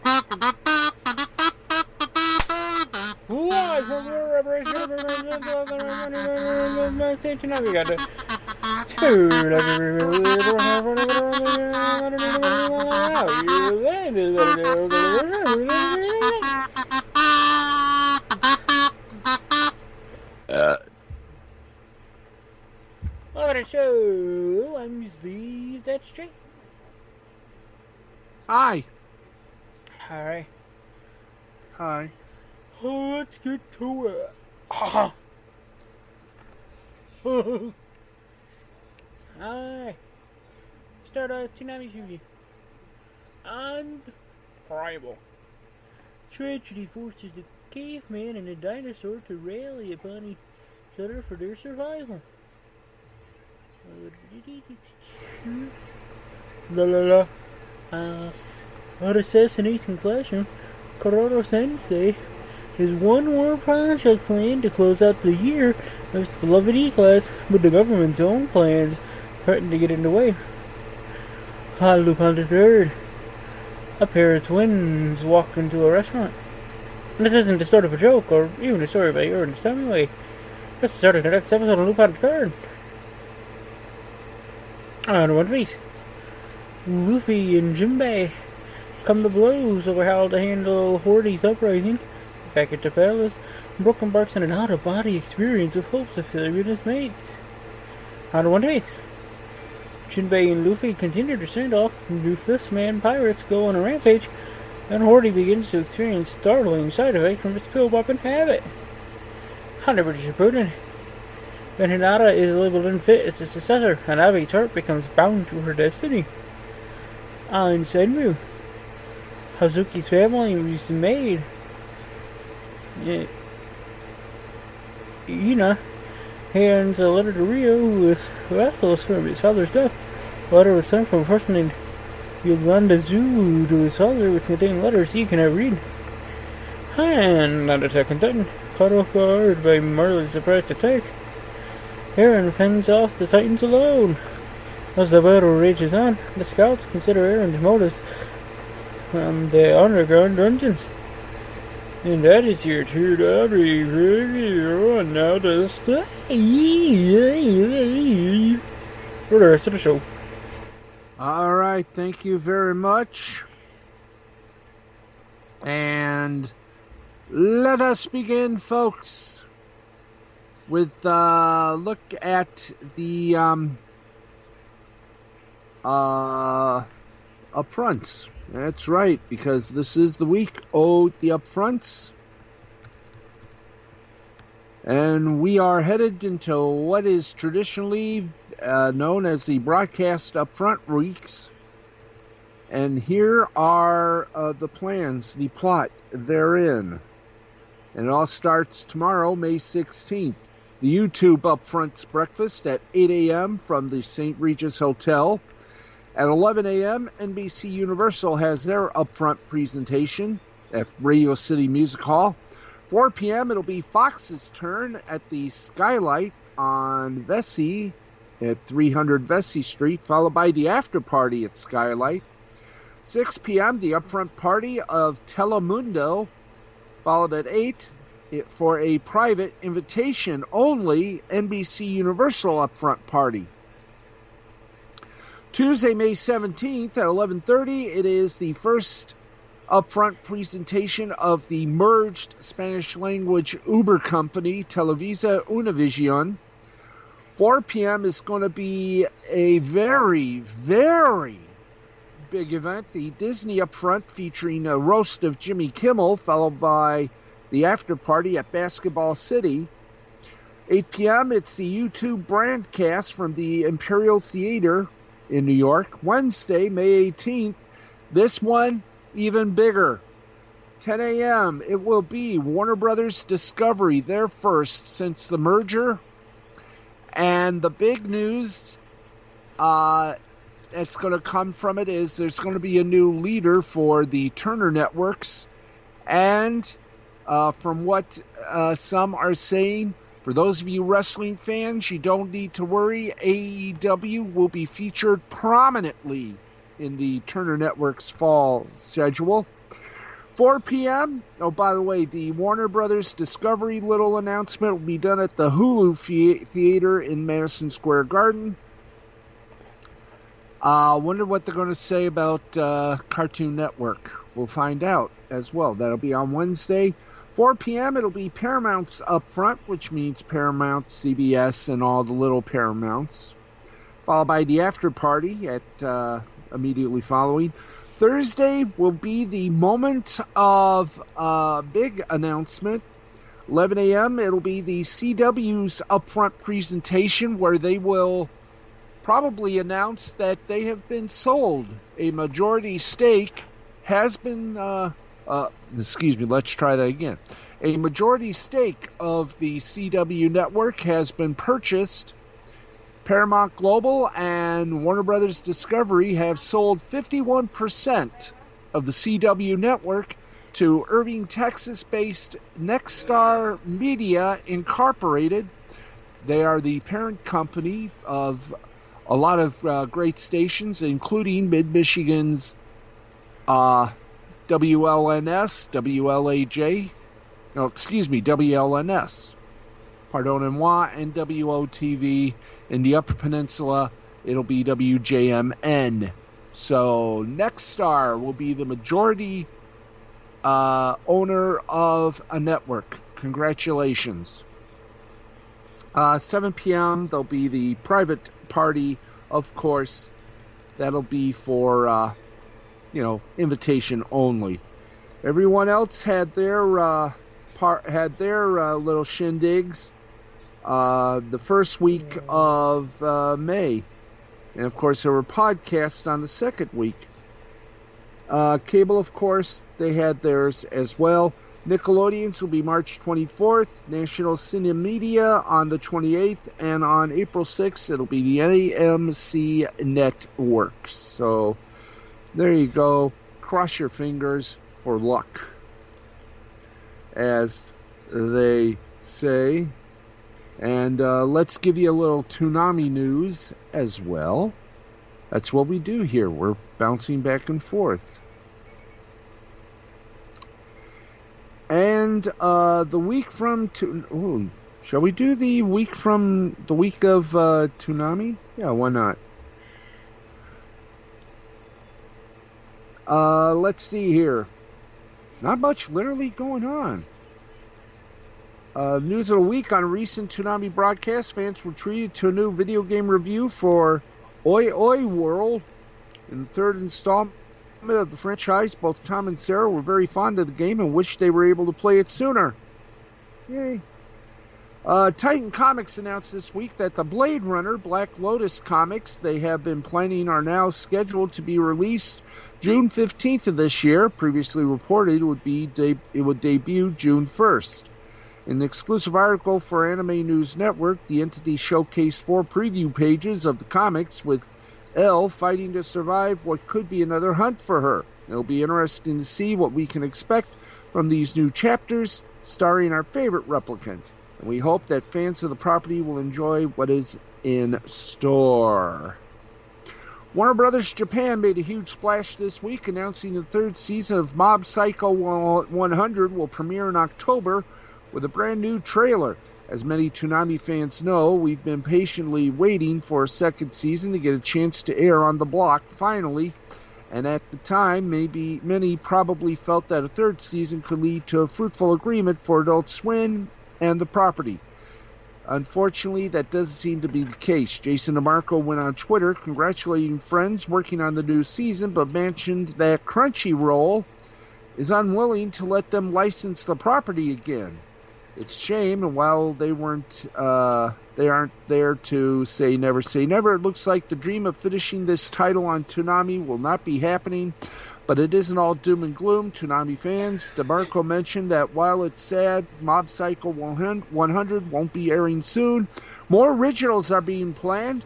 Live from the operation now we got Welcome to the show. I'm Steve. That's Jay. Hi. Hi. Hi. Oh, let's get to it. Hi. Start a tsunami shooting. And primal. Tragedy forces the caveman and the dinosaur to rally upon each other for their survival. La la la. Our assassination classroom, Cororo Sensei, has one more project planned to close out the year of his beloved E-Class, but the government's own plans threaten to get in the way. On Lupin the Third, a pair of twins walk into a restaurant. This isn't the start of a joke, or even a story by Ernest Hemingway. This is the start of the next episode of Lupin the Third. On One Piece, Luffy and Jinbei come to blows over how to handle Horty's uprising. Back at the palace, Brook embarks on an out-of-body experience with hopes of saving his mates. On One Piece, Jinbei and Luffy continue to send off Doofus Man pirates go on a rampage, and Horty begins to experience startling side effects from its pill-popping habit. On the British Shippuden, when Hinata is labeled unfit as a successor, and Abe's heart becomes bound to her destiny. On Senmu, Hazuki's family was made. Ina hands a letter to Rio, who is restless from his father's death. The letter was sent from a person named Yolanda Zoo to his father, which contained letters he cannot read. And on Attack on Titan, caught off guard by Marley's surprise attack, Eren fends off the Titans alone. As the battle rages on, the scouts consider Eren's motives from the underground dungeons. And that is your Teardowdy radio, and now to stay for the rest of the show. All right, thank you very much. And let us begin, folks, with a look at the upfronts. That's right, because this is the week owed the upfronts. And we are headed into what is traditionally known as the broadcast upfront weeks. And here are the plans, the plot therein. And it all starts tomorrow, May 16th. The YouTube Upfronts breakfast at 8 a.m. from the St. Regis Hotel. At 11 a.m., NBC Universal has their upfront presentation at Radio City Music Hall. 4 p.m., it'll be Fox's turn at the Skylight on Vesey at 300 Vesey Street, followed by the after party at Skylight. 6 p.m., the upfront party of Telemundo, followed at 8 for a private invitation-only NBC Universal upfront party. Tuesday, May 17th at 11:30, it is the first upfront presentation of the merged Spanish-language Uber company, Televisa Univision. 4 p.m. is going to be a very, very big event, the Disney Upfront, featuring a roast of Jimmy Kimmel, followed by the after party at Basketball City. 8 p.m., it's the YouTube brandcast from the Imperial Theater in New York. Wednesday, May 18th, this one even bigger. 10 a.m., it will be Warner Brothers Discovery, their first since the merger. And the big news that's going to come from it is there's going to be a new leader for the Turner Networks. And from what some are saying, for those of you wrestling fans, you don't need to worry. AEW will be featured prominently in the Turner Network's fall schedule. 4 p.m. Oh, by the way, the Warner Brothers Discovery little announcement will be done at the Hulu Theater in Madison Square Garden. Wonder what they're going to say about Cartoon Network. We'll find out as well. That'll be on Wednesday. 4 p.m. It'll be Paramount's up front, which means Paramount, CBS, and all the little Paramounts. Followed by the after party at immediately following. Thursday will be the moment of big announcement. 11 a.m. It'll be the CW's upfront presentation where they will probably announce that they have been sold. A majority stake has been, let's try that again. A majority stake of the CW network has been purchased. Paramount Global and Warner Brothers Discovery have sold 51% of the CW network to Irving, Texas-based Nexstar Media Incorporated. They are the parent company of a lot of great stations, including Mid-Michigan's WLNS, WLNS, Pardon-moi, and WOTV. In the Upper Peninsula, it'll be WJMN. So Nexstar will be the majority owner of a network. Congratulations. 7 p.m., there'll be the private party, of course. That'll be for, invitation only. Everyone else had their little shindigs the first week of May. And, of course, there were podcasts on the second week. Cable, of course, they had theirs as well. Nickelodeon's will be March 24th, National Cinemedia on the 28th, and on April 6th, it'll be the AMC Networks. So, there you go. Cross your fingers for luck, as they say. And let's give you a little Toonami news as well. That's what we do here. We're bouncing back and forth. And the week from... shall we do the week of Toonami? Yeah, why not? Let's see here. Not much literally going on. News of the week on recent Toonami broadcasts. Fans were treated to a new video game review for Oi Oi World. In the third installment of the franchise, both Tom and Sarah were very fond of the game and wished they were able to play it sooner. Yay. Titan Comics announced this week that the Blade Runner Black Lotus comics they have been planning are now scheduled to be released June 15th of this year. Previously reported it would debut June 1st. In an exclusive article for Anime News Network, the entity showcased 4 preview pages of the comics with Elle fighting to survive what could be another hunt for her. It'll be interesting to see what we can expect from these new chapters starring our favorite replicant. And we hope that fans of the property will enjoy what is in store. Warner Brothers Japan made a huge splash this week, announcing the 3rd season of Mob Psycho 100 will premiere in October with a brand new trailer. As many Toonami fans know, we've been patiently waiting for a 2nd season to get a chance to air on the block finally, and at the time, many probably felt that a 3rd season could lead to a fruitful agreement for Adult Swim and the property. Unfortunately, that doesn't seem to be the case. Jason DeMarco went on Twitter congratulating friends working on the new season, but mentioned that Crunchyroll is unwilling to let them license the property again. It's a shame, and while they aren't there to say never, it looks like the dream of finishing this title on Toonami will not be happening, but it isn't all doom and gloom. Toonami fans, DeMarco mentioned that while it's sad Mob Psycho 100 won't be airing soon, more originals are being planned,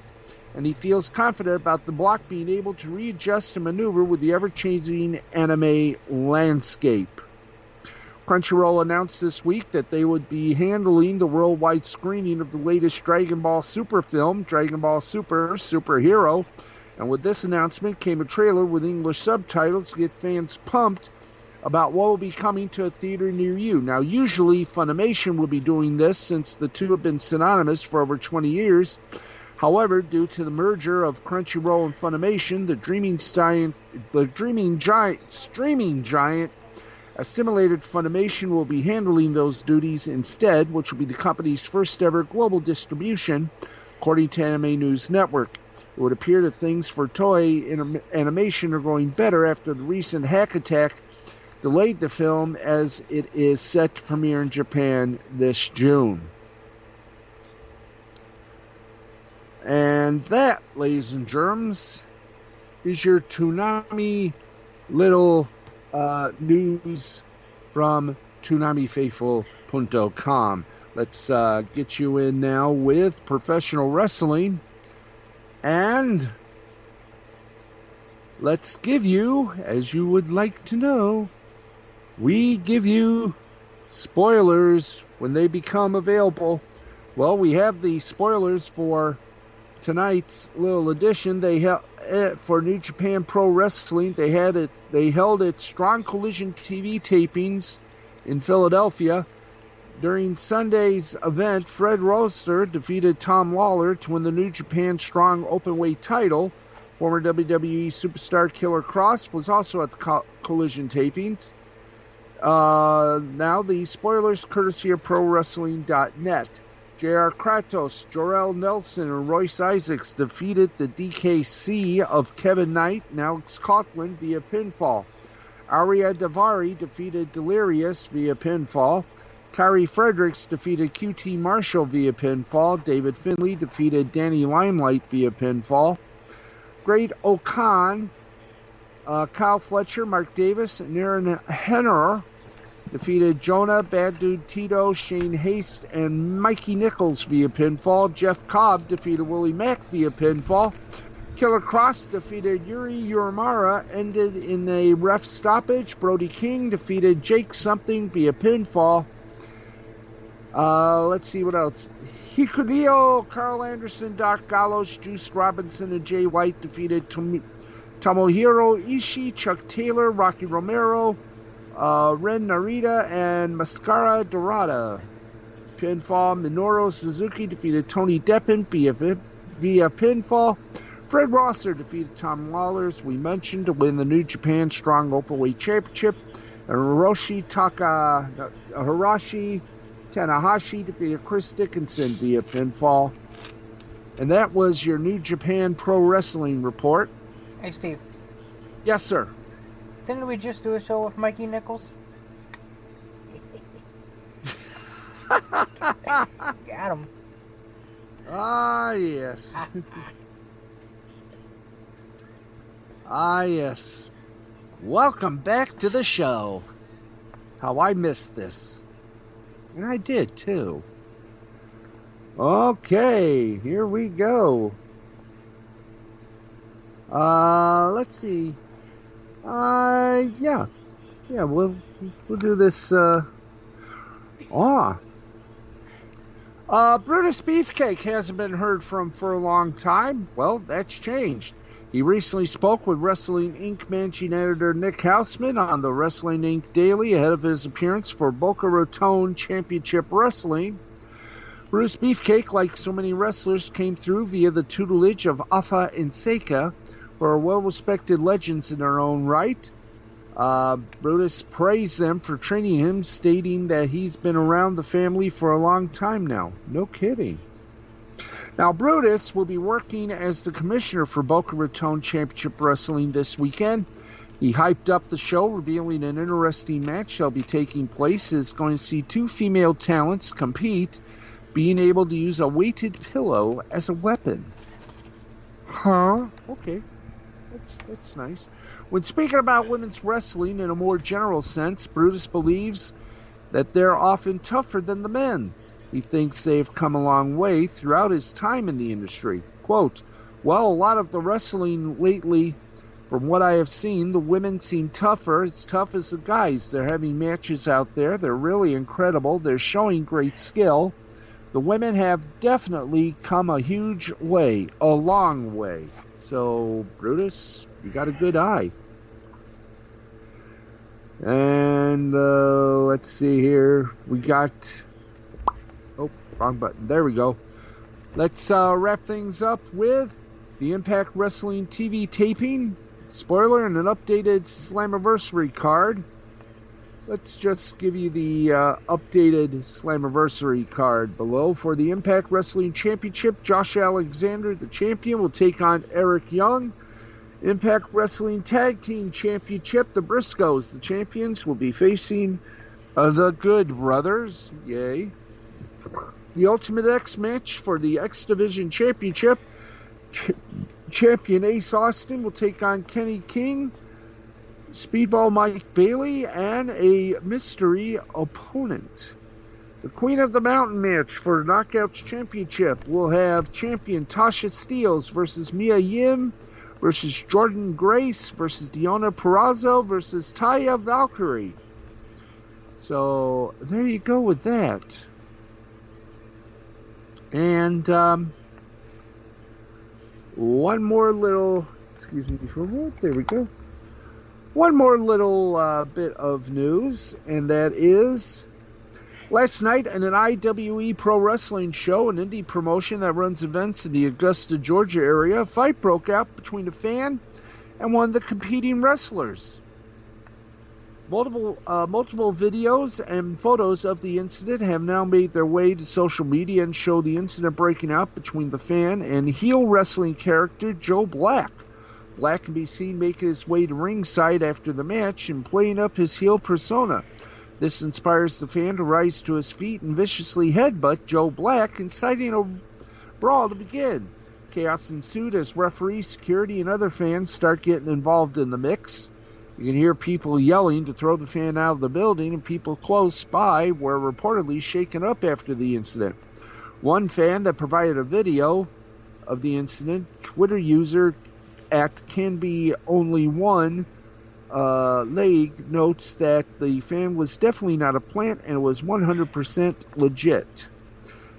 and he feels confident about the block being able to readjust and maneuver with the ever-changing anime landscape. Crunchyroll announced this week that they would be handling the worldwide screening of the latest Dragon Ball Super film, Dragon Ball Super Superhero. And with this announcement came a trailer with English subtitles to get fans pumped about what will be coming to a theater near you. Now, usually Funimation will be doing this since the two have been synonymous for over 20 years. However, due to the merger of Crunchyroll and Funimation, the streaming giant assimilated Funimation will be handling those duties instead, which will be the company's first ever global distribution, according to Anime News Network. It would appear that things for Toei Animation are going better after the recent hack attack delayed the film, as it is set to premiere in Japan this June. And that, ladies and germs, is your Toonami little news from ToonamiFaithful.com. Let's get you in now with professional wrestling. And let's give you, as you would like to know, we give you spoilers when they become available. Well, we have the spoilers for tonight's little edition. They for New Japan Pro Wrestling. They held its Strong Collision TV tapings in Philadelphia. During Sunday's event, Fred Rosser defeated Tom Lawler to win the New Japan Strong Openweight title. Former WWE superstar Killer Kross was also at the Collision tapings. Now the spoilers courtesy of ProWrestling.net. J.R. Kratos, Jorel Nelson, and Royce Isaacs defeated the DKC of Kevin Knight and Alex Coughlin via pinfall. Aria Davari defeated Delirious via pinfall. Kyrie Fredericks defeated QT Marshall via pinfall. David Finlay defeated Danny Limelight via pinfall. Great Okan, Kyle Fletcher, Mark Davis, and Aaron Henner defeated Jonah, Bad Dude Tito, Shane Haste, and Mikey Nichols via pinfall. Jeff Cobb defeated Willie Mack via pinfall. Killer Kross defeated Yuri Uemura, ended in a ref stoppage. Brody King defeated Jake Something via pinfall. Let's see what else. Hikurio, Carl Anderson, Doc Gallows, Juice Robinson, and Jay White defeated Tomohiro Ishii, Chuck Taylor, Rocky Romero, Ren Narita, and Mascara Dorada. Pinfall. Minoru Suzuki defeated Tony Deppen via pinfall. Fred Rosser defeated Tom Lawler, as we mentioned, to win the New Japan Strong Openweight Championship. And Hiroshi Tanahashi defeated Chris Dickinson via pinfall. And that was your New Japan Pro Wrestling report. Hey, Steve. Yes, sir. Didn't we just do a show with Mikey Nichols? Got him. Ah, yes. Ah, yes. Welcome back to the show. How I missed this. And I did, too. Okay, here we go. Let's see. Yeah, we'll do this. Brutus Beefcake hasn't been heard from for a long time. Well, that's changed. He recently spoke with Wrestling Inc. managing editor Nick Hausman on the Wrestling Inc. Daily ahead of his appearance for Boca Raton Championship Wrestling. Brutus Beefcake, like so many wrestlers, came through via the tutelage of Afa and Seika, who are well-respected legends in their own right. Brutus praised them for training him, stating that he's been around the family for a long time now. No kidding. Now, Brutus will be working as the commissioner for Boca Raton Championship Wrestling this weekend. He hyped up the show, revealing an interesting match that'll be taking place. It's going to see two female talents compete, being able to use a weighted pillow as a weapon. Huh? Okay. That's nice. When speaking about women's wrestling in a more general sense, Brutus believes that they're often tougher than the men. He thinks they've come a long way throughout his time in the industry. Quote, well, a lot of the wrestling lately, from what I have seen, the women seem tougher, as tough as the guys. They're having matches out there. They're really incredible. They're showing great skill. The women have definitely come a huge way, a long way. So, Brutus, you got a good eye. And let's see here. We got... Oh, wrong button. There we go. Let's wrap things up with the Impact Wrestling TV taping, spoiler, and an updated Slammiversary card. Let's just give you the updated Slammiversary card below. For the Impact Wrestling Championship, Josh Alexander, the champion, will take on Eric Young. Impact Wrestling Tag Team Championship, the Briscoes, the champions, will be facing the Good Brothers. Yay. The Ultimate X match for the X Division Championship, champion Ace Austin will take on Kenny King, Speedball Mike Bailey, and a mystery opponent. The Queen of the Mountain match for Knockouts Championship will have champion Tasha Steelz versus Mia Yim versus Jordan Grace versus Deonna Purrazzo versus Taya Valkyrie. So there you go with that. And one more little, excuse me for a moment, there we go. One more little bit of news, and that is last night in an IWE Pro Wrestling show, an indie promotion that runs events in the Augusta, Georgia area, a fight broke out between a fan and one of the competing wrestlers. Multiple videos and photos of the incident have now made their way to social media and show the incident breaking out between the fan and heel wrestling character Joe Black. Black can be seen making his way to ringside after the match and playing up his heel persona. This inspires the fan to rise to his feet and viciously headbutt Joe Black, inciting a brawl to begin. Chaos ensued as referees, security, and other fans start getting involved in the mix. You can hear people yelling to throw the fan out of the building, and people close by were reportedly shaken up after the incident. One fan that provided a video of the incident, Twitter user at CanBeOnlyOne Leg, notes that the fan was definitely not a plant and was 100% legit.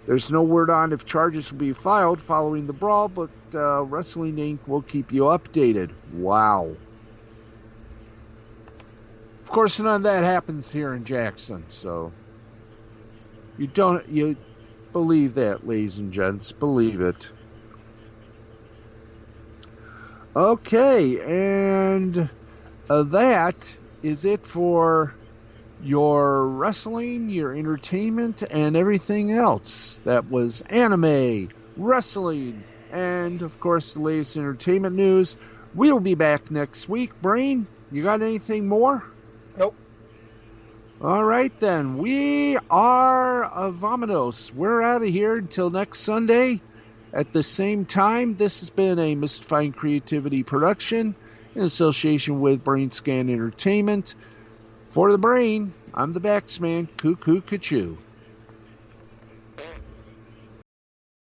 There's no word on if charges will be filed following the brawl, but Wrestling Inc. will keep you updated. Wow. Of course, none of that happens here in Jackson, so you believe that, ladies and gents, believe it. Okay, and that is it for your wrestling, your entertainment, and everything else. That was anime, wrestling, and of course the latest entertainment news. We'll be back next week. Brain, you got anything more? Nope. All right, then. We are Vominos. We're out of here until next Sunday at the same time. This has been a Mystifying Creativity production in association with Brain Scan Entertainment. For the Brain, I'm the Baxman, Cuckoo Cachoo.